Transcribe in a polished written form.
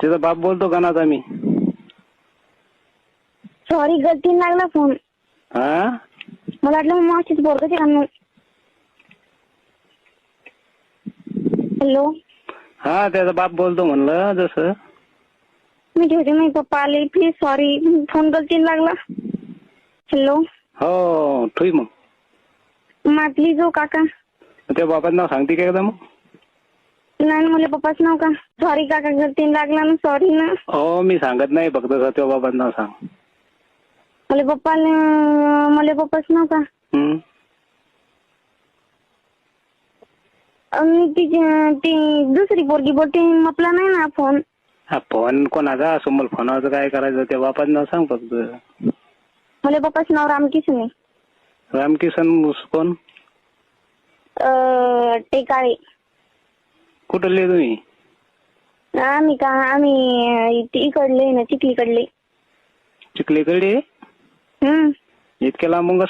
तिचा बाप बोलतो का ना आता मी. सॉरी गलतीने लागला फोन. हा मला वाटलं मग मावशीच बोलते का मग. हॅलो. हा त्याचा बाप बोलतो म्हणलं जसं. मी ठेवते मी पप्पा आले प्लीज सॉरी फोन गलतीने लागला. हॅलो. हो ठुई मग. मा प्लीज हो काका. त्या बापाचं नाव सांगते का एकदा मग. नाही मला पप्पाच नाव का. सॉरी काका गलतीने लागला ना सॉरी ना. हो मी सांगत नाही फक्त त्या बापाचं नाव सांग. मला पप्पाच नाव का. ती दुसरी पोरगी बोलते आपला नाही ना फोन. हा फोन कोणाचा असो मला फोनाचं काय करायचं त्या बापाचं नाव सांग फक्त. मला पप्पाच नाव रामकिशन आहे. रामकिशन कोण. टेकाळे. कुठले तुम्ही. आम्ही इकडले ना चिखलीकडले. चिखलीकडे इतक्या लांब मग